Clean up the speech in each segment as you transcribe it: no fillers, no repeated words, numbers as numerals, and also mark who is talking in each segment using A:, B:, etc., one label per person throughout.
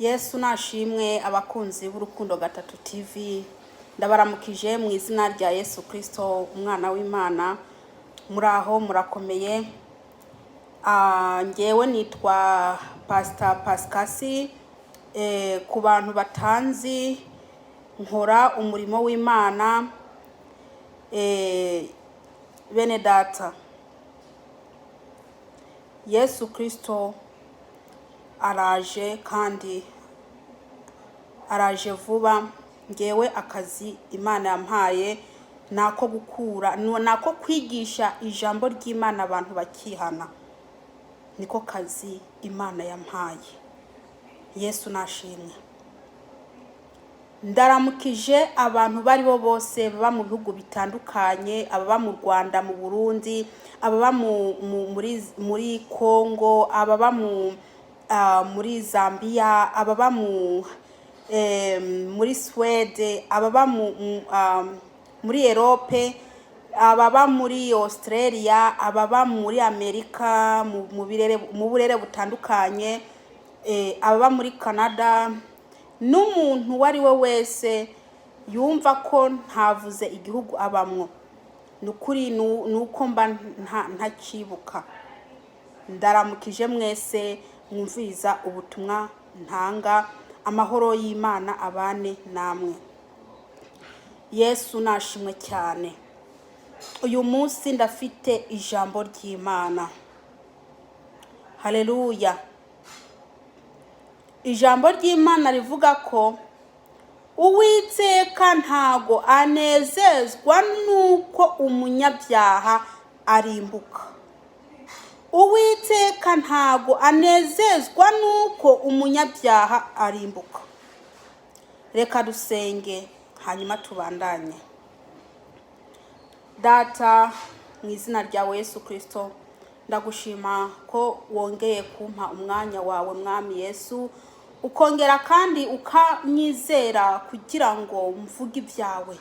A: Yesu nashimwe abakunzi b'urukundo gatatu TV ndabaramukije mu izina rya Yesu Kristo umwana w'Imana. Muraho murakomeye. Ngewe nitwa pascasie. Ku bantu batanzi nkora umurimo w'Imana. Bene data, Yesu Kristo araje kandi araje vuba. Ngewe akazi Imana yampaye nako gukura nako kwigisha ijambo ry'Imana abantu bakihana. Niko kazi Imana yampaye. Yesu nashimwe. Ndaramukije abantu bari bo bose baba mu bihugu bitandukanye, ababa mu Rwanda, mu Burundi, ababa muri Kongo, ababa muri Zambia, ababa muri Swede, ababa muri Europe, ababa muri Australia, ababa muri Amerika, mu burere butandukanye, ababa muri Canada. N'umuntu wari we wese yumva ko ntavuze igihugu abamwo, nukuri nuko mba ntakibuka. Ndaramukije mwese mwumviza ubutumwa ntanga. Amahoro y'Imana abane namwe. Yesu nashimwe cyane. Uyu munsi ndafite ijambo ry'Imana. Haleluya. Ijambo ry'Imana rivuga ko Uwiteka ntago anezezwa nuko umunyabyaha arimbuka. Uwiteka ntago anezezwa nuko umunyabyaha arimbuka. Reka dusenge hanyuma tubandanye. Data, mu izina rya Yesu Kristo, ndagushima ko wongeye kumpa umwanya wawe Mwami Yesu, ukongera kandi ukanyizera kugira ngo mvuge ibyawe.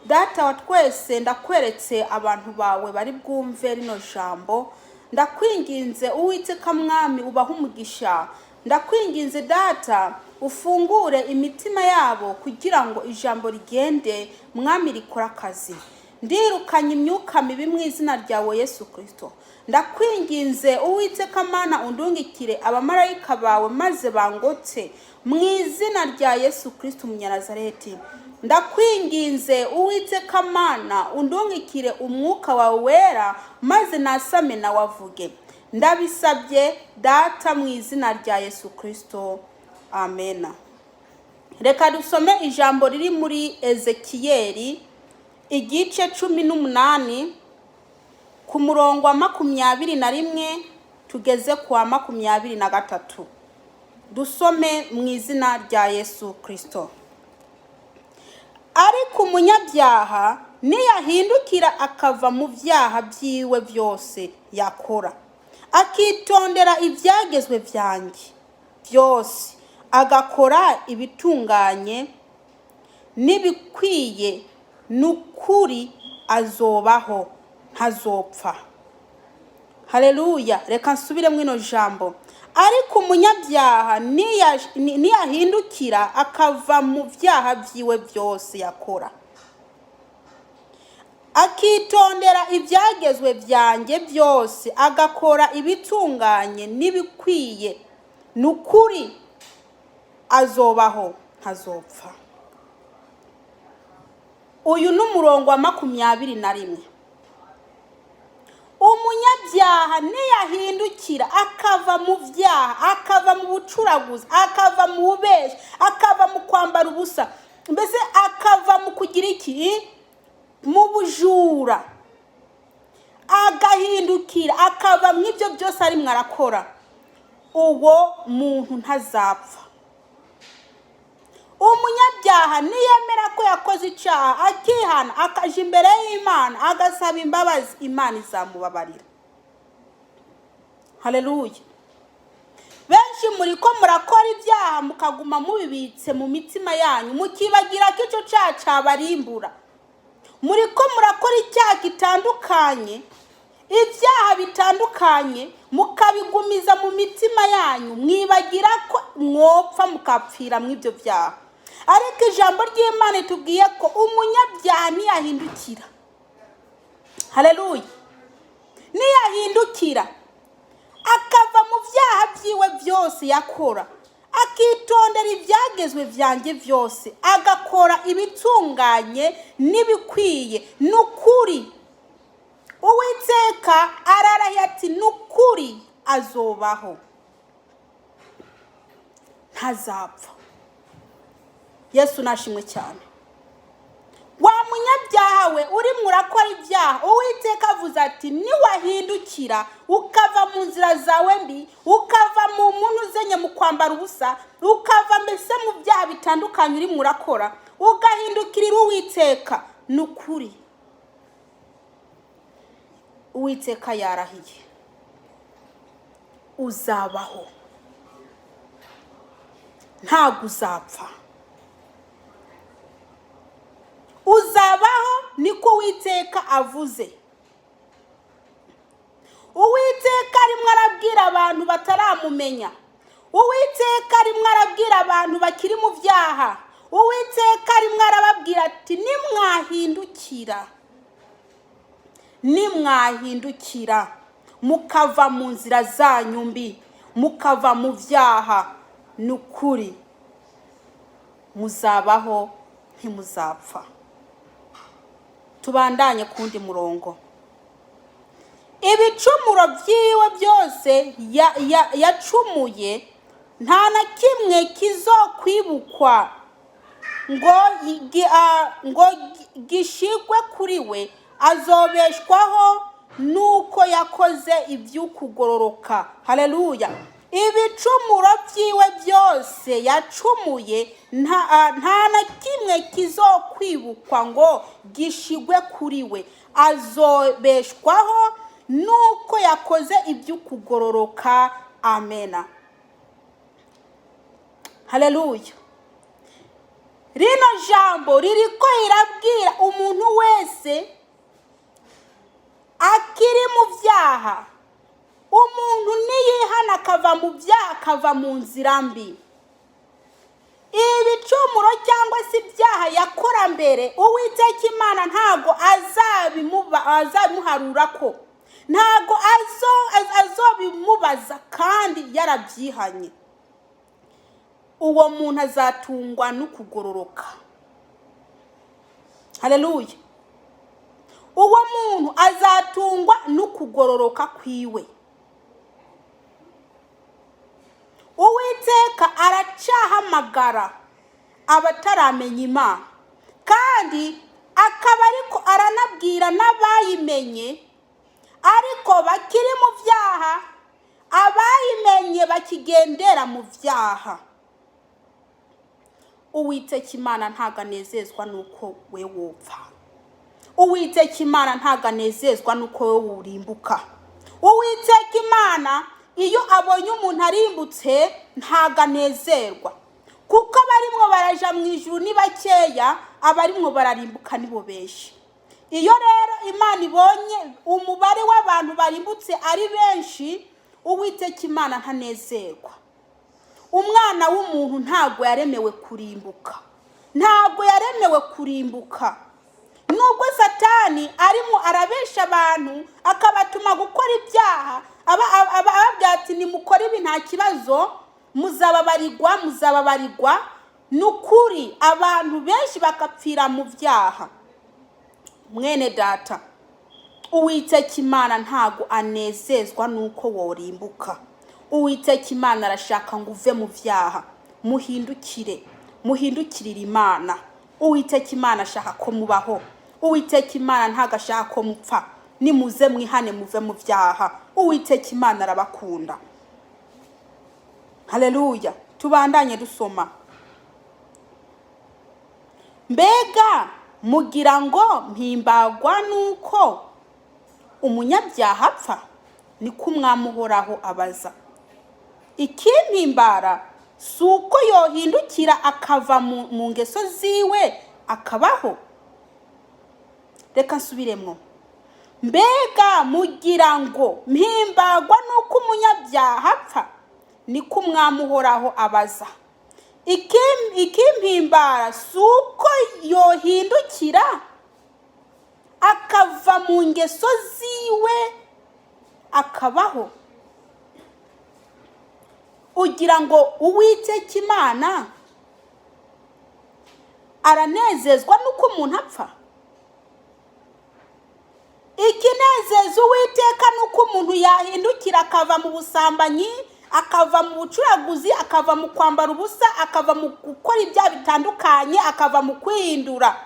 A: Data wa twese, ndakweretse abantu bawe bari bwumve rino jambo. Ndakwinginze Uwiteka Mwami ubaha umugisha. Ndakwinginze Data ufungure imitima yabo kugira ngo ijambo rigende Mwami rikora akazi. Ndirukanye imyuka mibi mu izina ryawe Yesu Kristo. Ndakwinginze Uwiteka Mana undungikire abamarayika bawe maze bangotse mu izina rya Yesu Kristo Umunyanazareti. Ndakwinginze Uwiteka Mana undungikire umwuka wawe wera maze nasame na wavuge. Ndabisabye Data mu izina rya Yesu Kristo. Amen. Reka dusome ijambo riri muri Ezekiyeli igice 18 ku murongo wa 21 tugeze ku wa 23. Dusome mu izina rya Yesu Kristo. Ariko umunyabyaha niyahindukira akava mu byaha byiwe byose yakora, akitondera ibyagezwe byanjye byose, agakora ibitunganye n'ibikwiye, nukuri azobaho ntazopfa. Haleluya. Reka nsubire mwino jambo. Ariko umunyabyaha niyahindukira akava mu byaha byiwe byose yakora, akitondera ibyagezwe byanjye byose, agakora ibitunganye n'ibikwiye, nukuri azobaho ntazopfa. Uyu n'umurongo wa 21. Umunyabyaha niyahindukira akava mu byaha, akava mu bucuraguzi, akava mu bubeshi, akava mu kwambara ubusa, mbese akava mu kugira iki, mu bujura, agahindukira akava mu ibyo byose ari mwarakora, uwo muntu ntazapfa. Umunyabyaha niyemera ko yakoze icyaha, akihana, akaje imbere y'Imana, agasaba imbabazi, Imana izamubabarira. Haleluya. Benshi muri ko murakora ibyaha mukaguma mubibitse mu mitima yanyu, mukibagira ko icyo cyaha cyabarimbura. Muri ko murakora icyaha gitandukanye, ibyaha bitandukanye mukabigumiza mu mitima yanyu, mwibagira ko mwopfa mukapfira mu ibyo byaha. Ariko ijambo ry'Imana itubwiye ko umunyabyaha niyahindukira, haleluya, niyahindukira akava mu byaha byiwe byose yakora, akitondera ibyagezwe byanjye byose, agakora ibitunganye n'ibikwiye, n'ukuri Uwiteka ararahiye ati n'ukuri azobaho, ntazapfa. Yesu nashimwe cyane. Wa munyabyaha we urimo urakora ibyaha, Uwiteka avuze ati niwahindukira ukava mu nzira zawe mbi, ukava mu muntu uzenye mu kwambara ubusa, ukava mbese mu byaha bitandukanye urimo urakora, ugahindukirira Uwiteka, n'ukuri Uwiteka yarahiye uzabaho, ntabwo uzapfa. Uzabaho niko Uwiteka avuze. Uwiteka arimo arabwira abantu bataramumenya, Uwiteka arimo arabwira abantu bakiri mu byaha, Uwiteka arimo arababwira ati nimwahindukira mukava mu nzira zanyu mbi, mukava mu byaha, n'ukuri muzabaho ntimuzapfa. Tubandanye kundi murongo. Ibicumuro byiwe byose yacumuye nta na kimwe kizokwibukwa ngo gishigwe kuri we, azobeshwaho nuko yakoze iby'ukugororoka. Haleluya. Ibicumuro byiwe byose yacumuye nta na kimwe kizokwibukwa ngo gishigwe kuri we, azobeshwaho nuko yakoze iby'ukugororoka. Amena. Haleluya. Rino jambo ririko irabwira umuntu wese akiri mu byaha, umuntu niyihana akava mu byaha, akava mu nzira mbi, ibicumuro cyangwa se ibyaha yakora mbere, Uwiteka Imana ntago azabimuharura ko, ntago azobimubaza kandi yarabyihanye. Uwo muntu azatungwa n'ukugororoka. Haleluya. Uwo muntu azatungwa n'ukugororoka kwiwe. Uwiteka aracahamagara abataramenya Imana, kandi akaba ariko aranabwira n'abayimenye ariko bakiri mu byaha, abayimenye bakigendera mu byaha. Uwiteka Imana ntago anezezwa nuko we wopfa. Uwiteka Imana ntago anezezwa nuko we urimbuka. Uwiteka Imana iyo abonye umuntu arimbutse ntago anezerwa, kuko abarimwo baraja mu ijuru ni bakeya, abarimwo bararimbuka nibo benshi. Iyo rero Imana ibonye umubare w'abantu barimbutse ari benshi, Uwiteka Imana ntanezerwa. Umwana w'umuntu ntago yaremewe kurimbuka, ntago yaremewe kurimbuka. Nubwo Satani arimo arabesha abantu akabatuma gukora ibyaha, ababwira ati nimukora ibi nta kibazo, muzababarirwa, n'ukuri abantu benshi bakapfira mu byaha. Mwene data, Uwiteka Imana ntago anezezwa nuko worimbuka. Uwiteka Imana arashaka ngo uve mu byaha, muhindukirire Imana. Uwiteka Imana ashaka ko mubaho. Uwiteka Imana ntago ashaka ko mupfa. Nimuze mwihane muve mu byaha. Uwiteka Imana arabakunda. Haleluya. Tubandanye dusoma. Mbega mugira ngo mpimbagwa nuko umunyabyaha apfa? Niko Umwami uhoraho abaza. Ikimpimbara si uko yohindukira akava mu ngeso ziwe akabaho. Reka nsubiremo. mbega mugira ngo mpimbagwa nuko umunyabyaha apfa? Niko umwami uhoraho abaza. Ikimpimbara si uko yohindukira akava mu ngeso ziwe akabaho. Ugira ngo Uwiteka Imana aranezezwa nuko umuntu apfa? Ikinezeza Uwiteka nuko umuntu yahindukira akava mu busambanyi, akava mu bucuraguzi, akava mu kwambara ubusa, akava mu gukora ibyaha bitandukanye, akava mu kwihindura.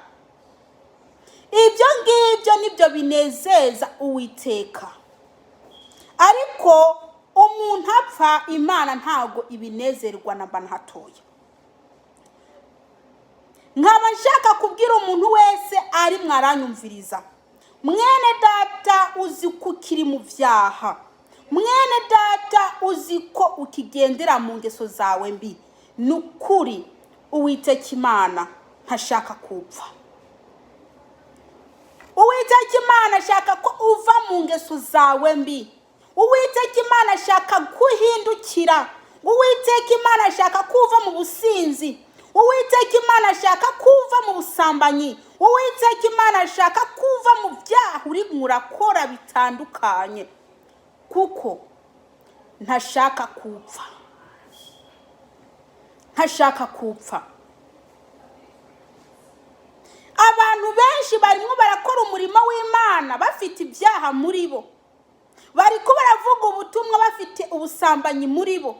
A: Ibyo ngibyo nibyo binezeza Uwiteka. Ariko umuntu apfa, Imana ntago ibinezerwa namba na hatoya. Nkaba nshaka kubwira umuntu wese ari mwaranyumviriza, mwene data uzi ko ukiri mu byaha, mwene data uzi ko ukigendera mu ngeso zawe mbi, nukuri Uwiteka Imana ntashaka kupfa. Uwiteka Imana ashaka ko uva mu ngeso zawe mbi. Uwiteka Imana ashaka guhindukira. Uwiteka Imana ashaka kuva mu businzi. Uwiteka Imana ashaka kuva mu busambanyi. Uwiteka Imana ashaka kuva mu byaha uri murakora bitandukanye, kuko ntashaka kupfa. Ntashaka kupfa. Abantu benshi barimo barakora umurimo w'Imana bafite ibyaha muri bo. Bariko baravuga ubutumwa bafite ubusambanyi muri bo.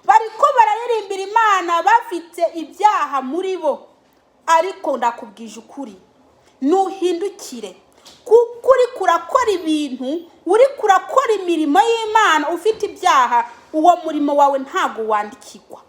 A: Bariko bararirimbira Imana bafite ibyaha muri bo. Ariko ndakubwije ukuri, nuhindukire, kuko uri kurakora ibintu, uri kurakora imirimo y'Imana ufite ibyaha, uwo murimo wawe ntago wandikirwa.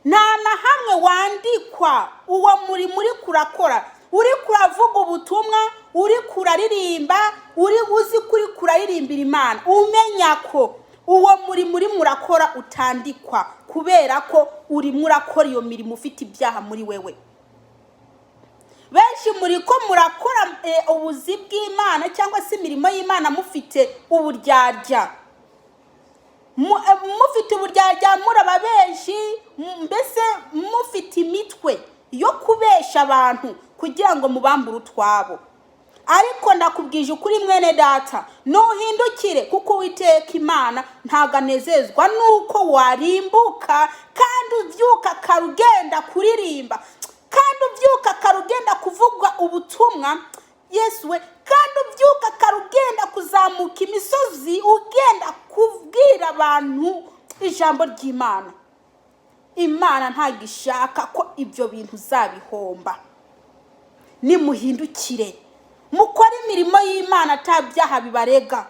A: Nta na hamwe wandikwa uwo murimo uri kurakora. Uri kuravuga ubutumwa, uri kuraririmba, uri uzi kuri kuraririmbira Imana, umenya ko uwo murimo uri murakora utandikwa, kubera ko uri murakora iyo mirimo ufite ibyaha muri wewe. Benshi muri ko murakora ubuzi bw'Imana cyangwa se imirimo y'Imana mufite uburyarya. Mufite uburyarya muraba benshi, mbese mufite imitwe yo kubesha abantu kugira ngo mubambure utwabo. Ariko ndakubwije ukuri mwene data, nuhindukire, kuko Uwiteka Imana ntago anezezwa nuko warimbuka kandi uvyuka karugenda kuririmba, kandi uvyuka karugenda kuvuga ubutumwa Yesu we, kandi uvyuka karugenda kuzamuka imisozi ugenda kubwira abantu ijambo ry'Imana. Imana ntago ishaka ko ibyo bintu zabihomba. Nimuhindukire, mukora imirimo y'Imana atabyaha bibarega.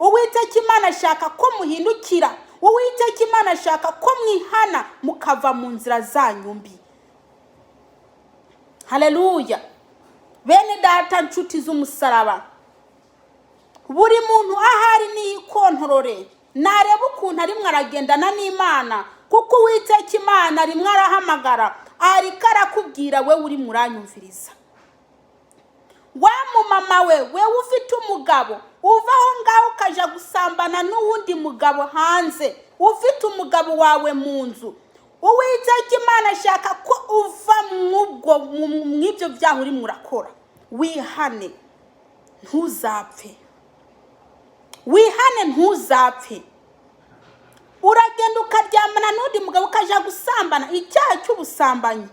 A: Uwiteka Imana ashaka ko muhindukira. Uwiteka Imana ashaka ko mwihana mukava mu nzira zanyu mbi. Haleluya. Bene data nshuti z'umusaraba, buri muntu ahari ni kontorore, nareba ukuntu ari mwaragendana n'Imana, kuko Uwiteka Imana ari mwarahamagara, ariko arakubwira we uri muranyumviriza. Wa mumama we ufite umugabo, uvaho ngaho ukaja gusambana n'uwundi mugabo hanze, ufite umugabo wawe mu nzu, Uwiteka Imana ashaka ko uva mw'ibyo byaha uri murakora. Wihane ntuzapfe. Wihane ntuzapfe. Uragenda ukaryamana n'undi mugabo ukaja gusambana, icyaha cy'ubusambanyi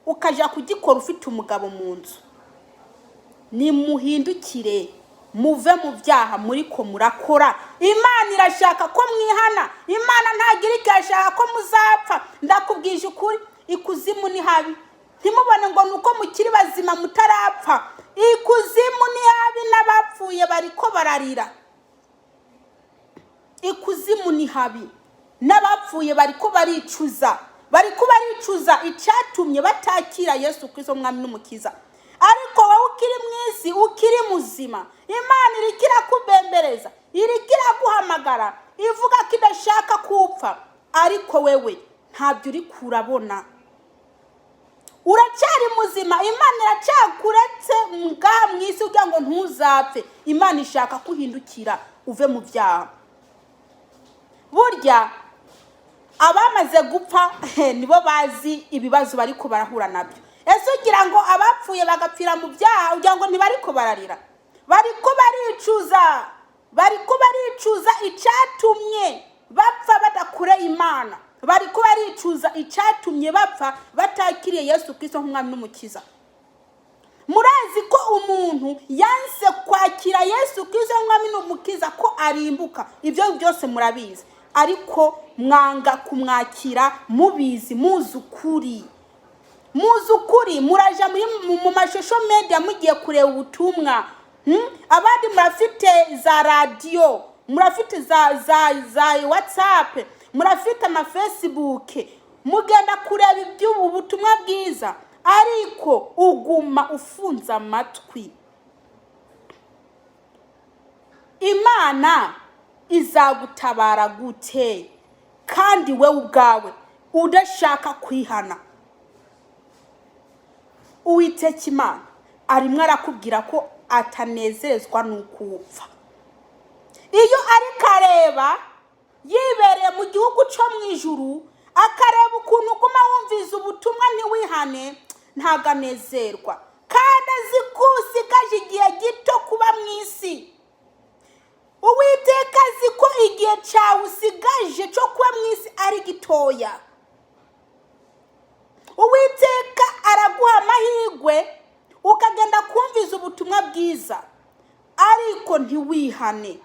A: ukaja kugikora ufite umugabo mu nzu. Nimuhindukire, muve mu byaha muri ko murakora. Imana irashaka ko mwihana. Imana ntagira ikashaka ko muzapfa. Ndakubwije ukuri, ikuzimu ni habi. Ntimubone ngo nuko mukiri bazima mutarapfa. Ikuzimu ni habi, n'abapfuye bariko bararira. Ikuzimu ni habi, n'abapfuye bariko baricuza. Bariko baricuza icyatumye batakira Yesu Kristo mwami n'umukiza. Ariko wowe ukiri mwisi, ukiri muzima, Imana irikira kubembereza, irikira guhamagara, ivuga ko idashaka kupfa. Ariko wewe ntabyo uri kurabona. uracyari muzima, Imana iracyakuretse mu isi kugira ngo ntuzapfe. Imana ishaka kuhindukira uve mu byaha. Burya abamaze gupfa nibo bazi ibibazo bari ko barahura nabyo. Ese ugira ngo abapfuye bagapfira mu byaha ugira ngo ntibari ko bararira? Bari ko baricuza icyatumye bapfa badakure Imana. Bari ko baricuza icyatumye bapfa batakiriye Yesu Kristo nk'umwami n'umukiza. Murazi ko umuntu yanse kwakira Yesu Kristo nk'umwami n'umukiza ko arimbuka. Ibyo byose murabizi, ariko mwanga kumwakira mubizi, muzi ukuri. Muraja mu mashusho media mugiye kureba ubutumwa. Abandi murafite za radio, murafite za WhatsApp, murafite ama Facebook, mugenda kureba iby'ubu butumwa bwiza, ariko uguma ufunza amatwi. Imana izagutabara gute kandi we ubwawe udashaka kwihana? Uwiteka Imana arimwe arakubwira ko atanezezwa nuko upfa. Iyo ari kareba yibereye mu gihugu cyo mu ijuru, akareba ukuntu uguma wumviza ubutumwa ntiwihane, ntaganezerwa. Kandi azi ko usigaje igihe gito kuba mu isi. Uwiteka azi ko igihe cyawe usigaje cyo kuba mu isi ari gitoya. Uwiteka araguha amahirwe ukagenda kumviza ubutumwa bwiza, ariko ntiwihane.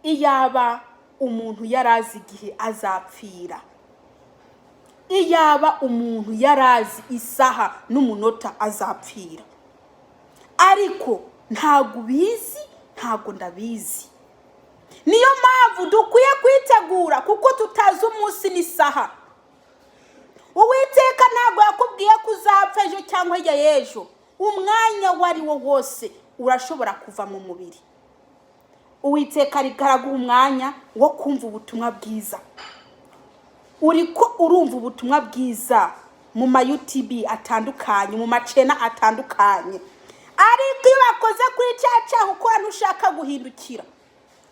A: Iyaba umuntu yarazi igihe azapfira, iyaba umuntu yarazi isaha n'umunota azapfira, ariko ntago ubizi, ntago ndabizi. Niyo mpamvu dukwiye kwitegura, kuko tutazi umunsi n'isaha. Uwiteka ntago yakubwiye kuzapfa ejo cyangwa hirya y'ejo. Umwanya wari wo wose urashobora kuva mu mubiri. Uwiteka arigaraguha umwanya wo kumva ubutumwa bwiza. Uriko urumva ubutumwa bwiza mu ma YouTube atandukanye, mu macena atandukanye, ariko iyo bakoze kuri cyaca ukora ntushaka guhindukira,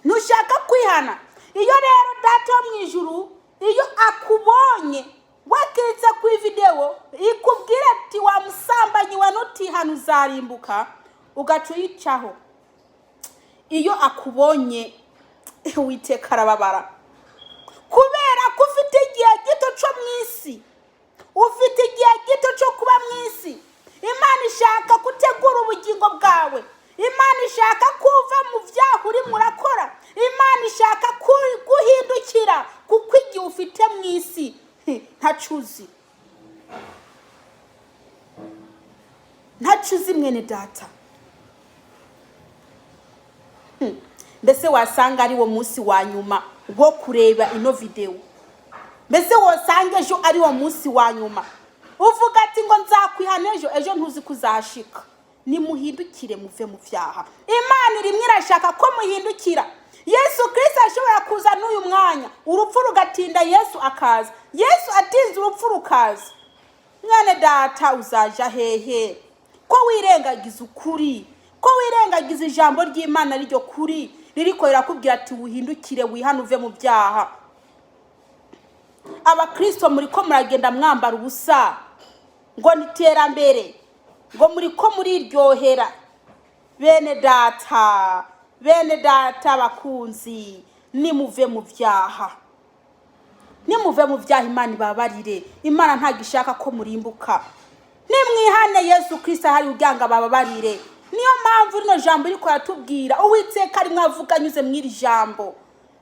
A: ntushaka kwihana. Iyo rero Data wo mu ijuru iyo akubonye wakiritse ku video ikubwira ati wa musambanyi wa nutihana uzarimbuka, ugaca uyicaho, iyo akubonye Uwiteka arababara, kubera ko ufite igihe gito cyo mu isi, ufite igihe gito cyo kuba mu isi. Imana ishaka gutegura ubugingo bwawe. Imana ishaka kuva mu byaha uri murakora. Imana ishaka guhindukira, kuko igihe ufite mu isi ntacuzi mwene data. Mbese wasanga ari wo munsi wa nyuma wo kureba ino video? Mbese wasanga ejo ari wo munsi wa nyuma uvuga ati ngo nzakwihana ejo ntuzi kuzashika? Nimuhindukire muve mu byaha. Imana rimwe irashaka ko muhindukira. Yesu Kristo ashobora kuza n'uyu mwanya, urupfu rugatinda Yesu akaza. Yesu atinze urupfu rukaza, mwene data uzaja hehe? Ko wirengagiza ukuri, ko wirengagiza ijambo ry'Imana ryo kuri ririko rirakubwira ati uhindukire wihane uve mu byaha. Abakristo muri ko muragenda mwambara ubusa ngo niterambere, ngo muri ko muriryohera. Bene data bakunzi, nimuve mu byaha, nimuve mu byaha. Imana ibabarire. Imana ntago ishaka ko murimbuka. Nimwihane Yesu Kristo hari uganga bababarire. Niyo mpamvu rino jambo riko ratubwira Uwiteka ari mwavuga anyuze mwiri jambo.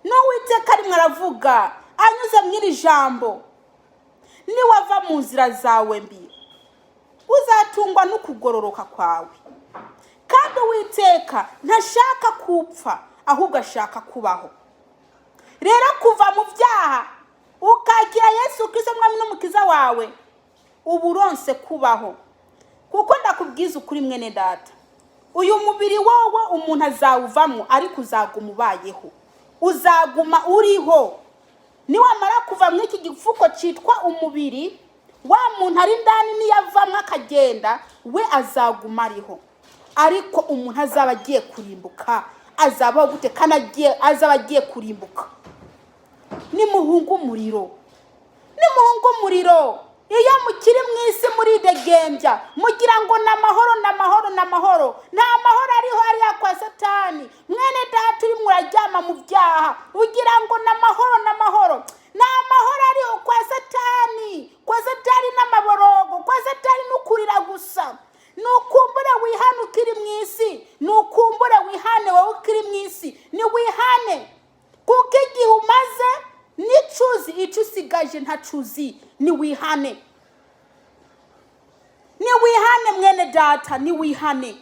A: No Uwiteka ari mwaravuga anyuze mwiri jambo. Niwava mu nzira zawe mbi, uzatungwa no kugororoka kwawe. Kandi Uwiteka ntashaka kupfa, ahubwo ashaka kubaho. Rero kuva mu byaha ukakira Yesu Kristo mwami n'umukiza wawe, uburonse kubaho. Kuko ndakubwiza ukuri mwene data, uyu mubiri wowe umuntu azawuvamo, ariko uzaguma ubayeho, uzaguma uriho. Niwamara kuva muri iki gifuko cyitwa umubiri, wa muntu ari ndani niyavamwe akagenda we azaguma ariho, ariko umuntu azaba agiye kurimbuka azabaho gute? Kandi azaba agiye kurimbuka. Nimuhunga umuriro, nimuhunga umuriro. Iyo mukiri mwisi muridegembya mugira ngo n'amahoro n'amahoro n'amahoro, nta mahoro ariho hariya kwa Satani. Mwene data uri muraryama mu byaha ugira ngo n'amahoro n'amahoro, nta mahoro ariho kwa Satani. Kwa Satani n'amaborogo, kwa Satani n'ukurira gusa. Nukumbure wihane ukiri mwisi, nukumbure wihane wowe ukiri mwisi, ni wihane kuko igihe umaze nicuzi icyo usigaje ntacuzi. Ni wihane, ni wihane mwene data, ni wihane,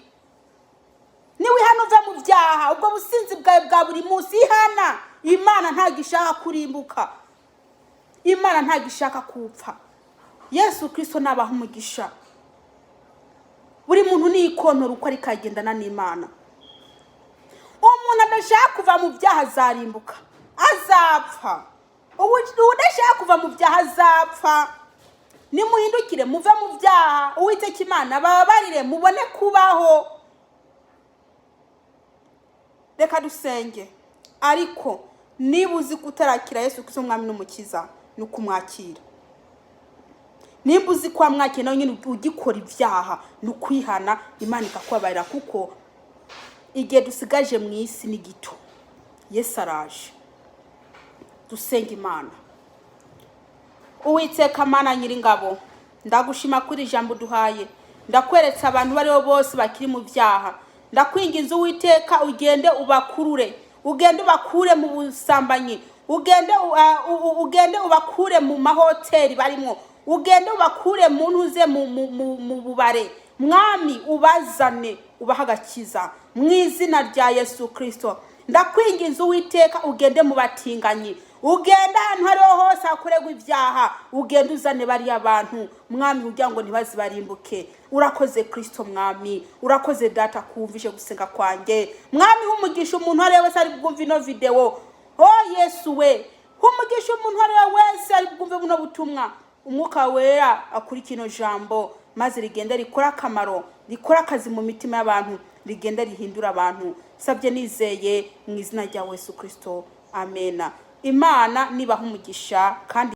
A: ni wihane uve mu byaha. Ubwo businzi bwawe bwa buri munsi ihana. Imana ntabwo ishaka kurimbuka, Imana ntabwo ishaka kupfa. Yesu Kristo nabaha umugisha. Buri muntu ni ikontora uko ari kagendana n'Imana. Umuntu adashaka kuva mu byaha azarimbuka, azapfa. Udashaka kuva mu byaha azapfa. Nimuhindukire muve mu byaha, Uwiteka Imana bababarire mubone kubaho. Reka dusenge. Ariko niba uzi kutarakira Yesu Kristo umwami n'umukiza, ni ukumwakira. Niba uzi kwa mwakira nawe nyine ugikora ibyaha, ni ukwihana, Imana ikakubabarira, kuko igihe dusigaje mu isi ni gito. Yesu araje. Dusenge Imana. Uwiteka Mana Nyiringabo, ndagushima kuri ijambo duhaye. Ndakweretse abantu bariho bose bakiri mu byaha. Ndakwinginze Uwiteka ugende ubakurure, ugende ubakure mu busambanyi, ugende ubakure mu mahoteli barimo, ugende ubakure mu ntuze mu bubare. Mwami ubazane ubaha agakiza mu izina rya Yesu Kristo. Ndakwinginze Uwiteka ugende mu batinganyi, ugenda ahantu hariho hose hakorerwa ibyaha, ugende uzane bariya abantu mwami kugira ngo ntibazibarimbuke. Urakoze Kristo mwami, urakoze data kumvishe gusenga kwanjye. Mwami humugisha umuntu ari wese ari bwumva ino video. Yesu we, humugisha umuntu ari wese ari bwumva buno butumwa. Umwuka wera akuri kino jambo maze rigende rikora akamaro, rikora akazi mu mitima y'abantu, rigende rihindura abantu. Sabye nizeye mu izina rya Yesu Kristo. Amena. Imana nibaha umugisha kandi